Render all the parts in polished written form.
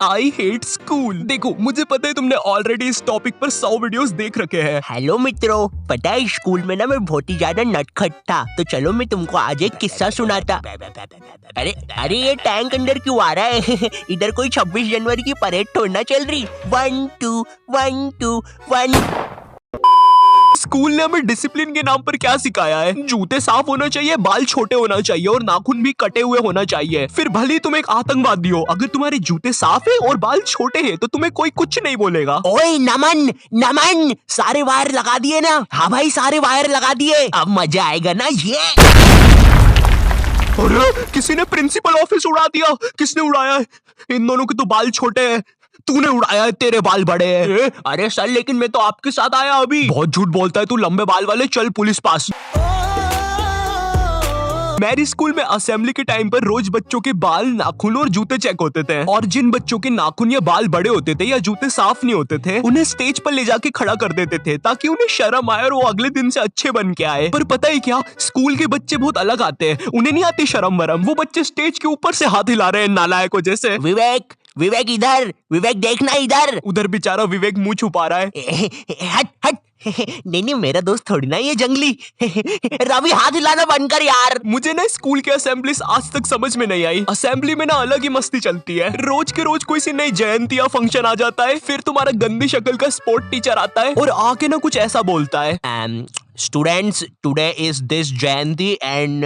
I hate school. देखो मुझे पता है तुमने ऑलरेडी इस टॉपिक पर 100 वीडियोस देख रखे हैं। हेलो मित्रों, पता है स्कूल में ना मैं बहुत ही ज्यादा नटखट था, तो चलो मैं तुमको आज एक किस्सा सुनाता। अरे अरे ये टैंक अंदर क्यों आ रहा है? इधर कोई 26 जनवरी की परेड थोड़ी ना चल रही। 1 2 1 2 1। स्कूल ने हमें डिसिप्लिन के नाम पर क्या सिखाया है? जूते साफ होना चाहिए, बाल छोटे होना चाहिए और नाखून भी कटे हुए होना चाहिए। फिर भले ही तुम एक आतंकवादी हो, अगर तुम्हारे जूते साफ है और बाल छोटे हैं तो तुम्हें कोई कुछ नहीं बोलेगा। ओए नमन नमन, सारे वायर लगा दिए ना? हाँ भाई, सारे वायर लगा दिए, अब मजा आएगा ना ये। अरे किसी ने प्रिंसिपल ऑफिस उड़ा दिया। किसने उड़ाया है? इन दोनों के तो बाल छोटे हैं। तूने उड़ाया है, तेरे बाल बड़े हैं। अरे सर, लेकिन मैं तो आपके साथ आया अभी। बहुत झूठ बोलता है तू, लंबे बाल वाले। चल पुलिस पास। मेरी स्कूल में असेंबली के टाइम पर रोज बच्चों के बाल, नाखून और जूते चेक होते थे, और जिन बच्चों के नाखून या बाल बड़े होते थे या जूते साफ नहीं होते थे उन्हें स्टेज पर ले जाके खड़ा कर देते थे ताकि उन्हें शर्म आए और वो अगले दिन से अच्छे बन के आए। पर पता है क्या, स्कूल के बच्चे बहुत अलग आते हैं। उन्हें नहीं आती शर्म वरम। वो बच्चे स्टेज के ऊपर से हाथ हिला रहे हैं नालायकों जैसे। विवेक विवेक इधर, विवेक देखना इधर। उधर बेचारा विवेक मुंह छुपा रहा है। हट हट। नहीं मेरा दोस्त थोड़ी ना ये जंगली। रवि हाथ हिलाना बंद कर यार। मुझे ना स्कूल की असेंबली आज तक समझ में नहीं आई। असेंबली में ना अलग ही मस्ती चलती है। रोज के रोज कोई सी नई जयंती या फंक्शन आ जाता है, फिर तुम्हारा गंदी शक्ल का स्पोर्ट टीचर आता है और आके ना कुछ ऐसा बोलता है, Students, today is this Jayanti and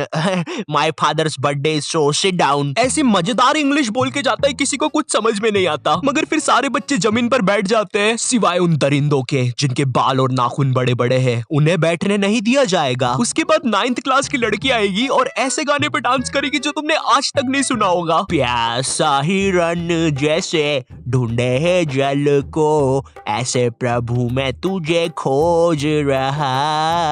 my father's birthday, so sit down. ऐसी मजेदार इंग्लिश बोल के जाता है, किसी को कुछ समझ में नहीं आता। मगर फिर सारे बच्चे जमीन पर बैठ जाते हैं, सिवाय उन दरिंदों के जिनके बाल और नाखून बड़े बड़े हैं। उन्हें बैठने नहीं दिया जाएगा। उसके बाद 9th क्लास की लड़की आएगी और ऐसे गाने पे डांस करेगी जो तुमने आज तक नहीं सुना होगा। प्यासा हिरन जैसे ढूंढे है जल को, ऐसे प्रभु मैं तुझे खोज रहा,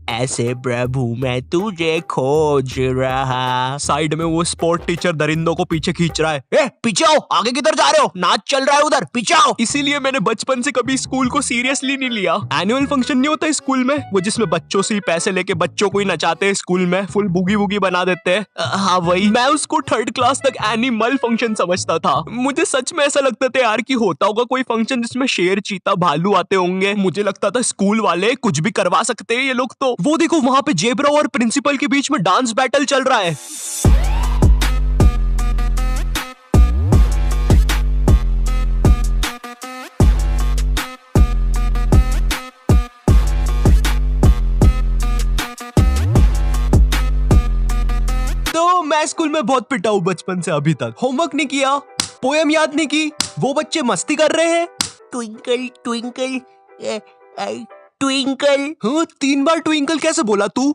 ऐसे प्रभु मैं तुझे खोज रहा। साइड में वो स्पोर्ट टीचर दरिंदों को पीछे खींच रहा है। ए पीछे आओ, आगे किधर जा रहे हो? नाच चल रहा है उधर, पीछे आओ। इसीलिए मैंने बचपन से कभी स्कूल को सीरियसली नहीं लिया। एनुअल फंक्शन नहीं होता स्कूल में, वो जिसमें बच्चों से ही पैसे लेके बच्चों को ही नचाते हैं स्कूल में, फुल बुगी बुगी बना देते हैं। हाँ वही। मैं उसको 3rd क्लास तक एनिमल फंक्शन समझता था। मुझे सच में ऐसा लगता था यार कि होता होगा कोई फंक्शन जिसमें शेर, चीता, भालू आते होंगे। मुझे लगता था स्कूल वाले कुछ भी करवा सकते हैं ये लोग तो। वो देखो वहां पे जेब्रा और प्रिंसिपल के बीच में डांस बैटल चल रहा है। तो मैं स्कूल में बहुत पिटा हूँ बचपन से अभी तक। होमवर्क नहीं किया, पोएम याद नहीं की, वो बच्चे मस्ती कर रहे हैं। Twinkle twinkle twinkle. हाँ 3 बार ट्विंकल कैसे बोला तू?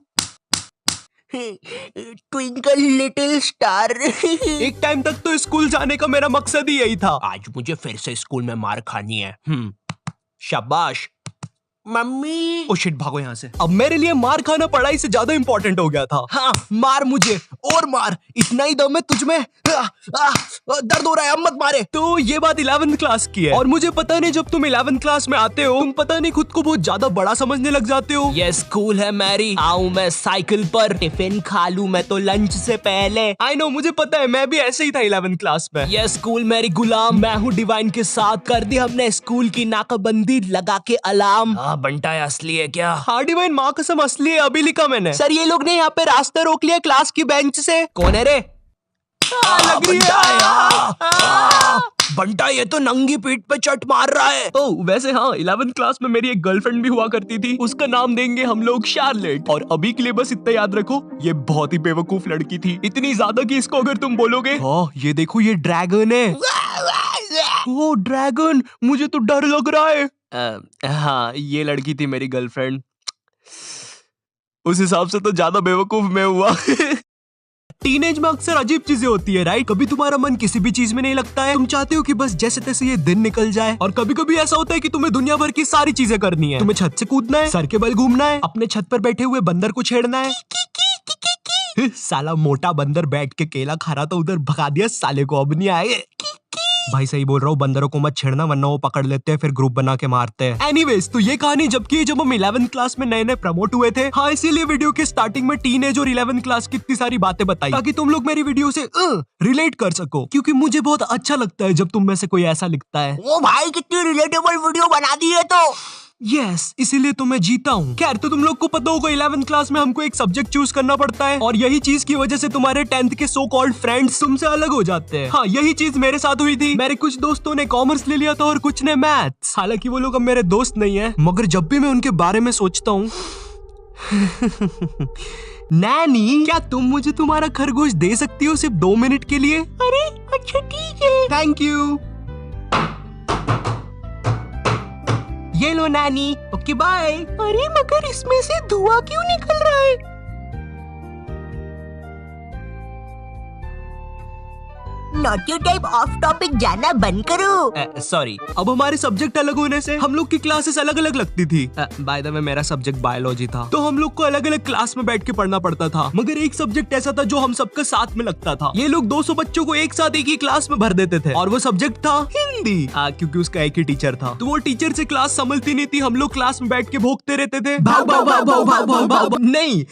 Twinkle little star. एक टाइम तक तो स्कूल जाने का मेरा मकसद ही यही था। आज मुझे फिर से स्कूल में मार खानी है। शाबाश मम्मी। ओ शिट, भागो यहाँ से। अब मेरे लिए मार खाना पढ़ाई से ज्यादा इंपॉर्टेंट हो गया था। हाँ मार मुझे और मार, इतना ही दम है तुझमें। दर्द हो रहा है, अब मत मारे। तो ये बात 11th क्लास की है, और मुझे पता नहीं जब तुम 11th क्लास में आते हो तुम पता नहीं खुद को बहुत ज्यादा बड़ा समझने लग जाते हो। ये स्कूल है मेरी, आऊं मैं साइकिल पर, टिफिन खा लूं मैं तो लंच से पहले। आई नो, मुझे पता है, मैं भी ऐसे ही था 11th क्लास में। ये स्कूल मेरी गुलाम, मैं हूँ डिवाइन के साथ। कर दी हमने स्कूल की नाकाबंदी लगा के अलार्म। बंटा है असली है क्या? हाँ डिवाइन, माँ कसम असली है, अभी लिखा मैंने। सर ये लोग ने यहाँ पे रास्ता रोक लिया क्लास की बेंच से। कौन है रे? लग रही है। बंटा ये तो नंगी पीठ पे चट मार रहा है। ओह वैसे हाँ, 11th क्लास में मेरी एक गर्लफ्रेंड भी हुआ करती थी। उसका नाम देंगे हम लोग शार्लेट। और अभी के लिए बस इतना याद रखो, ये बहुत ही बेवकूफ लड़की थी। इतनी ज्यादा कि इसको अगर तुम बोलोगे हाँ ये देखो ये ड्रैगन है, ओ ड्रैगन, मुझे तो डर लग रहा है। हाँ ये लड़की थी मेरी गर्लफ्रेंड। उस हिसाब से तो ज्यादा बेवकूफ मैं हुआ। टीनेज में अक्सर अजीब चीजें होती है राइट? कभी तुम्हारा मन किसी भी चीज में नहीं लगता है, तुम चाहते हो कि बस जैसे तैसे ये दिन निकल जाए। और कभी कभी ऐसा होता है कि तुम्हें दुनिया भर की सारी चीजें करनी है। तुम्हें छत से कूदना है, सर के बल घूमना है, अपने छत पर बैठे हुए बंदर को छेड़ना है। साला मोटा बंदर बैठ के केला खा रहा था, उधर भगा दिया साले को, अब नहीं आए। भाई सही बोल रहा हूँ, बंदरों को मत छेड़ना वरना वो पकड़ लेते हैं फिर ग्रुप बना के मारते हैं। एनीवेज, तो ये कहानी जब हम 11th क्लास में नए नए प्रमोट हुए थे। हाँ, इसीलिए वीडियो के स्टार्टिंग में टीनेज और 11th क्लास की इतनी सारी बातें बताई ताकि तुम लोग मेरी वीडियो से रिलेट कर सको, क्योंकि मुझे बहुत अच्छा लगता है जब तुम में से कोई ऐसा लिखता है। ओ भाई कितनी रिलेटेबल वीडियो बना दी है तो। यस, इसीलिए तो मैं जीता हूँ। खैर, तो तुम लोग को पता होगा 11th क्लास में हमको एक सब्जेक्ट चूज करना पड़ता है और यही चीज की वजह से तुम्हारे 10th के सो कॉल्ड फ्रेंड्स तुमसे अलग हो जाते हैं। हाँ, यही चीज मेरे साथ हुई थी। मेरे कुछ दोस्तों ने कॉमर्स ले लिया था और कुछ ने मैथ्स। हालांकि वो लोग अब मेरे दोस्त नहीं है, मगर जब भी मैं उनके बारे में सोचता हूँ नैनी, क्या तुम मुझे तुम्हारा खरगोश दे सकती हो सिर्फ 2 मिनट के लिए? अरे अच्छा ठीक है। Thank you. ये लो नैनी। Okay bye. अरे मगर इसमें से धुआं क्यों निकल रहा है? नॉटी टाइप ऑफ टॉपिक जाना बंद करो। सॉरी, अब हमारे सब्जेक्ट अलग होने से हम लोग की क्लासेस अलग अलग लगती थी। बाय द वे, मेरा सब्जेक्ट बायोलॉजी था, तो हम लोग को अलग अलग क्लास में बैठ के पढ़ना पड़ता था। मगर एक सब्जेक्ट ऐसा था जो हम सबका साथ में लगता था। ये लोग 200 बच्चों को एक साथ एक ही क्लास में भर देते थे और वो सब्जेक्ट था हिंदी। क्योंकि उसका एक ही टीचर था, तो वो टीचर से क्लास संभलती नहीं थी। हम लोग क्लास में बैठ के भोंकते रहते थे, भाग भाग भाग भाग भाग भाग भाग। नहीं,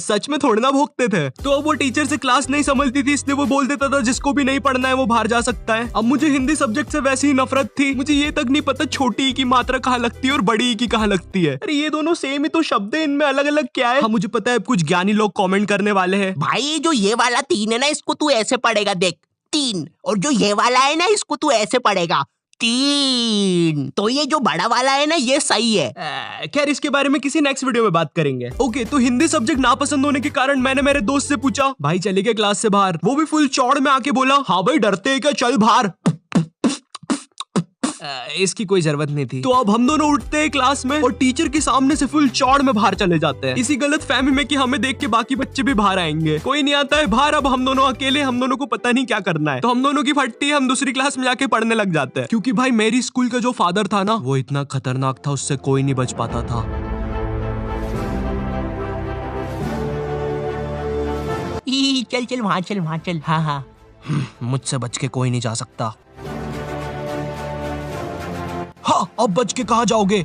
सच में थोड़ा ना भोंकते थे। तो अब वो टीचर से क्लास नहीं संभलती थी, इसलिए वो बोल देता था जिसको भी नहीं पढ़ना है वो बाहर जा सकता है। अब मुझे हिंदी सब्जेक्ट से वैसी ही नफरत थी। मुझे ये तक नहीं पता छोटी ई की मात्रा कहाँ लगती है और बड़ी ई की कहाँ लगती है। अरे ये दोनों सेम ही तो शब्द है, इनमें अलग अलग क्या है? हाँ, मुझे पता है कुछ ज्ञानी लोग कमेंट करने वाले हैं। भाई जो ये वाला 3 है ना, इसको तू ऐसे पढ़ेगा, देख 3। और जो ये वाला है ना, इसको तू ऐसे पढ़ेगा 3। तो ये जो बड़ा वाला है ना, ये सही है। खैर, इसके बारे में किसी नेक्स्ट वीडियो में बात करेंगे। ओके, तो हिंदी सब्जेक्ट नापसंद होने के कारण मैंने मेरे दोस्त से पूछा, भाई चले गए क्लास से बाहर? वो भी फुल चौड़ में आके बोला, हाँ भाई डरते हैं क्या, चल बाहर। इसकी कोई जरूरत नहीं थी। तो अब हम दोनों उठते हैं क्लास में और टीचर के सामने से फुल चौड़ में बाहर चले जाते हैं, इसी गलत फहमी में कि हमें देख के बाकी बच्चे भी बाहर आएंगे। कोई नहीं आता है बाहर। अब हम दोनों अकेले, हम दोनों को पता नहीं क्या करना है, तो हम दोनों की फटती है। हम दूसरी क्लास में जाके पढ़ने लग जाते हैं, क्योंकि भाई मेरी स्कूल का जो फादर था ना, वो इतना खतरनाक था, उससे कोई नहीं बच पाता था। चल चल वहाँ चल, वहाँ चल। हाँ हाँ, मुझसे बच के कोई नहीं जा सकता। हाँ, अब बच के कहाँ जाओगे?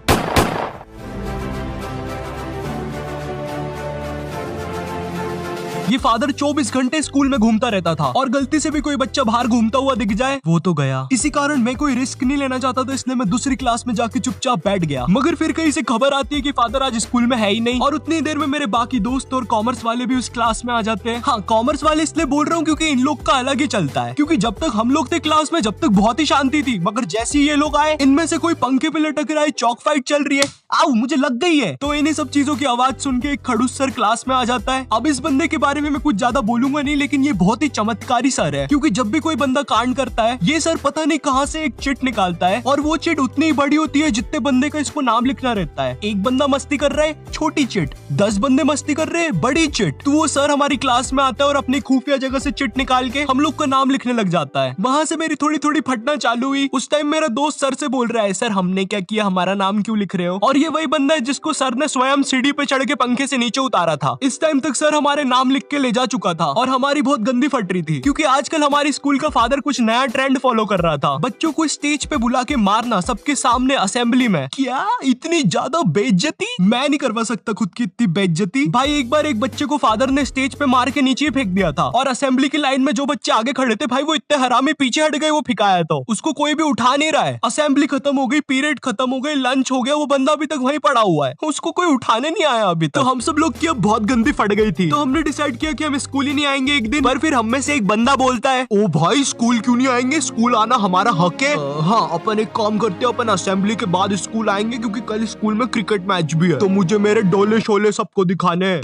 ये फादर 24 घंटे स्कूल में घूमता रहता था और गलती से भी कोई बच्चा बाहर घूमता हुआ दिख जाए वो तो गया। इसी कारण मैं कोई रिस्क नहीं लेना चाहता था, इसलिए मैं दूसरी क्लास में जाके चुपचाप बैठ गया। मगर फिर कहीं से खबर आती है कि फादर आज स्कूल में है ही नहीं, और उतनी देर में मेरे बाकी दोस्त और कॉमर्स वाले भी उस क्लास में आ जाते हैं। हाँ, कॉमर्स वाले इसलिए बोल रहा हूँ क्योंकि इन लोग का अलग ही चलता है, क्योंकि जब तक हम लोग थे क्लास में, जब तक बहुत ही शांति थी, मगर जैसे ही ये लोग आए, इनमें से कोई पंखे पे लटक रहा है, चौक फाइट चल रही है, आओ मुझे लग गई है। तो इन्हीं सब चीजों की आवाज सुन के एक खड़ूस सर क्लास में आ जाता है। अब इस बंदे के बारे में मैं कुछ ज्यादा बोलूंगा नहीं, लेकिन ये बहुत ही चमत्कारी सर है, क्योंकि जब भी कोई बंदा कांड करता है, ये सर पता नहीं कहां से एक चिट निकालता है, और वो चिट उतनी ही बड़ी होती है जितने बंदे का इसको नाम लिखना रहता है। एक बंदा मस्ती कर रहा है, छोटी चिट, 10 बंदे मस्ती कर रहे हैं, बड़ी चिट। तो वो सर हमारी क्लास में आता है और अपनी खुफिया जगह से चिट निकाल के हम लोग का नाम लिखने लग जाता है। वहां से मेरी थोड़ी थोड़ी फटना चालू हुई। उस टाइम मेरा दोस्त सर से बोल रहा है, सर हमने क्या किया, हमारा नाम क्यों लिख रहे हो? और ये वही बंदा है जिसको सर ने स्वयं सीढ़ी पे चढ़ के पंखे से नीचे उतारा था। इस टाइम तक सर हमारे नाम लिख के ले जा चुका था और हमारी बहुत गंदी फट रही थी, क्योंकि आजकल हमारी स्कूल का फादर कुछ नया ट्रेंड फॉलो कर रहा था, बच्चों को स्टेज पे बुला के मारना सबके सामने असेंबली में। क्या इतनी ज्यादा बेइज्जती? मैं नहीं करवा सकता खुद की इतनी बेइज्जती। भाई एक बार एक बच्चे को फादर ने स्टेज पे मार के नीचे फेंक दिया था, और असेंबली की लाइन में जो बच्चे आगे खड़े थे, भाई वो इतने हरामी पीछे हट गए, वो फिकाया तो उसको कोई भी उठा नहीं रहा है। असेंबली खत्म हो गई, पीरियड खत्म हो गई, लंच हो गया, वो बंदा अभी तक वहीं पड़ा हुआ है, उसको कोई उठाने नहीं आया अभी तक। तो हम सब लोग की अब बहुत गंदी फट गई थी, तो हमने डिसाइड किया कि हम स्कूल ही नहीं आएंगे एक दिन। पर फिर हम में से एक बंदा बोलता है, ओ भाई स्कूल क्यों नहीं आएंगे, स्कूल आना हमारा हक है। हाँ, अपन एक काम करते हैं, अपन असेंबली के बाद स्कूल आएंगे, क्योंकि कल स्कूल में क्रिकेट मैच भी है, तो मुझे मेरे डोले शोले सबको दिखाने हैं।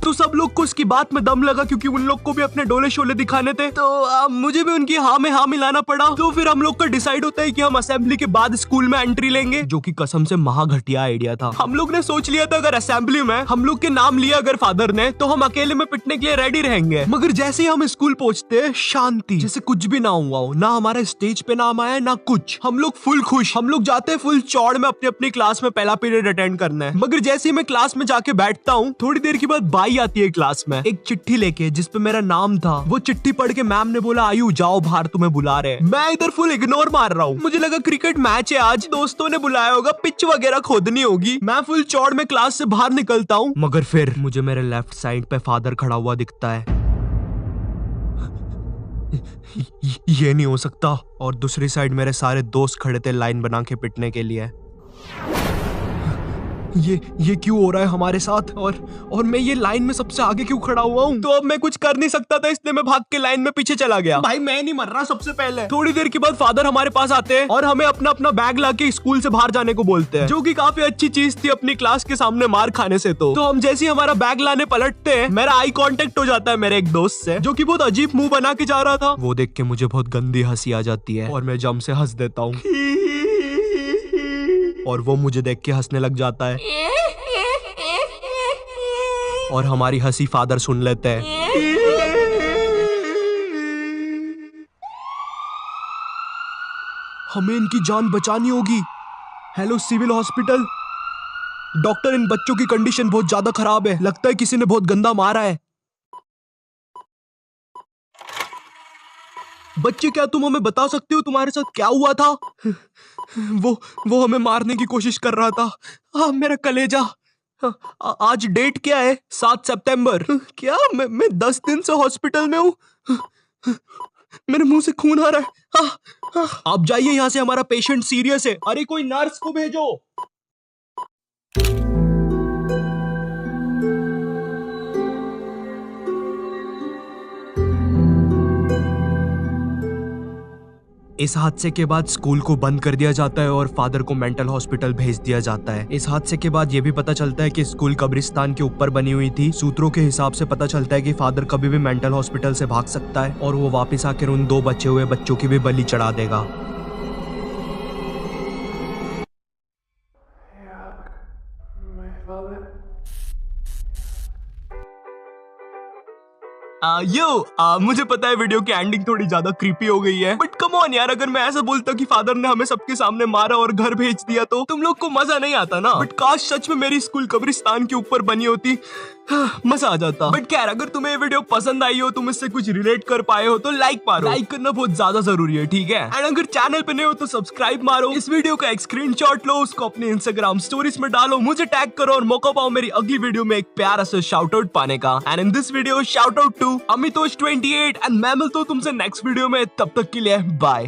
तो सब लोग को उसकी बात में दम लगा, क्योंकि उन लोग को भी अपने डोले शोले दिखाने थे, तो मुझे भी उनकी हाँ में हाँ मिलाना पड़ा। तो फिर हम लोग का डिसाइड होता है कि हम असेंबली के बाद स्कूल में एंट्री लेंगे, जो कि कसम से महा घटिया आइडिया था। हम लोग ने सोच लिया था अगर असेंबली में हम लोग के नाम लिया अगर फादर ने, तो हम अकेले में पिटने के लिए रेडी रहेंगे। मगर जैसे ही हम स्कूल पहुंचते हैं, शांति, जैसे कुछ भी ना हुआ हो, ना हमारा स्टेज पे नाम आया ना कुछ। हम लोग फुल खुश, हम लोग जाते हैं फुल चौड़ में अपनी अपनी क्लास में पहला पीरियड अटेंड करना है। मगर जैसे ही मैं क्लास में जाके बैठता हूँ, थोड़ी देर के बाद बाई आई आती है क्लास में एक चिट्ठी लेके जिसपे मेरा नाम था। वो चिट्ठी पढ़ के मैम ने बोला आयु जाओ बाहर तुम्हें बुला रहे हैं। मैं इधर फुल इग्नोर मार रहा हूँ। मुझे लगा क्रिकेट मैच है आज, दोस्तों ने बुलाया होगा, पिच वगैरह खोदनी होगी। मैं फुल चौड़ में क्लास से बाहर निकलता हूँ, मगर फिर मुझे मेरे लेफ्ट साइड पे फादर खड़ा हुआ दिखता है। ये नहीं हो सकता। और दूसरी साइड मेरे सारे दोस्त खड़े थे लाइन बना के पिटने के लिए। ये क्यों हो रहा है हमारे साथ? और मैं ये लाइन में सबसे आगे क्यों खड़ा हुआ हूँ? तो अब मैं कुछ कर नहीं सकता था, इसलिए मैं भाग के लाइन में पीछे चला गया। भाई मैं नहीं मर रहा सबसे पहले। थोड़ी देर के बाद फादर हमारे पास आते हैं और हमें अपना अपना बैग लाके स्कूल से बाहर जाने को बोलते हैं, जो कि काफी अच्छी चीज थी अपनी क्लास के सामने मार खाने से। तो हम जैसे ही हमारा बैग लाने पलटते हैं, मेरा आई कांटेक्ट हो जाता है मेरे एक दोस्त से, जो कि बहुत अजीब मुंह बना के जा रहा था। वो देख के मुझे बहुत गंदी हंसी आ जाती है और मैं जम से हंस देता हूँ और वो मुझे देख के हंसने लग जाता है और हमारी हंसी फादर सुन लेते हैं। हमें इनकी जान बचानी होगी। हेलो सिविल हॉस्पिटल, डॉक्टर इन बच्चों की कंडीशन बहुत ज्यादा खराब है, लगता है किसी ने बहुत गंदा मारा है। बच्चे क्या तुम हमें बता सकते हो तुम्हारे साथ क्या हुआ था? वो हमें मारने की कोशिश कर रहा था। मेरा कलेजा। आज डेट क्या है? 7 सितंबर। क्या मैं 10 दिन से हॉस्पिटल में हूँ। मेरे मुंह से खून आ रहा है। आप जाइए यहाँ से, हमारा पेशेंट सीरियस है। अरे कोई नर्स को भेजो। इस हादसे के बाद स्कूल को बंद कर दिया जाता है और फादर को मेंटल हॉस्पिटल भेज दिया जाता है। इस हादसे के बाद ये भी पता चलता है कि स्कूल कब्रिस्तान के ऊपर बनी हुई थी। सूत्रों के हिसाब से पता चलता है कि फादर कभी भी मेंटल हॉस्पिटल से भाग सकता है और वो वापस आकर उन 2 बचे हुए बच्चों की भी बलि चढ़ा देगा। मुझे पता है वीडियो की एंडिंग थोड़ी ज्यादा क्रीपी हो गई है, बट कम ऑन यार, अगर मैं ऐसा बोलता कि फादर ने हमें सबके सामने मारा और घर भेज दिया तो तुम लोग को मजा नहीं आता ना। बट काश सच में मेरी स्कूल कब्रिस्तान के ऊपर बनी होती, मजा आ जाता। बट खैर, अगर तुम्हें ये वीडियो पसंद आई हो, तुम इससे कुछ रिलेट कर पाए हो तो लाइक मारो। लाइक करना बहुत ज्यादा जरूरी है, ठीक है? एंड अगर चैनल पे नए हो तो सब्सक्राइब मारो। इस वीडियो का एक स्क्रीनशॉट लो, उसको अपने इंस्टाग्राम स्टोरीज में डालो, मुझे टैग करो और मौका पाओ मेरी अगली वीडियो में एक प्यारा सा शाउट आउट पाने का। And in this video shout out to Amitosh 28 and मैं मिलता हूँ तुमसे नेक्स्ट वीडियो में। तब तक के लिए बाय।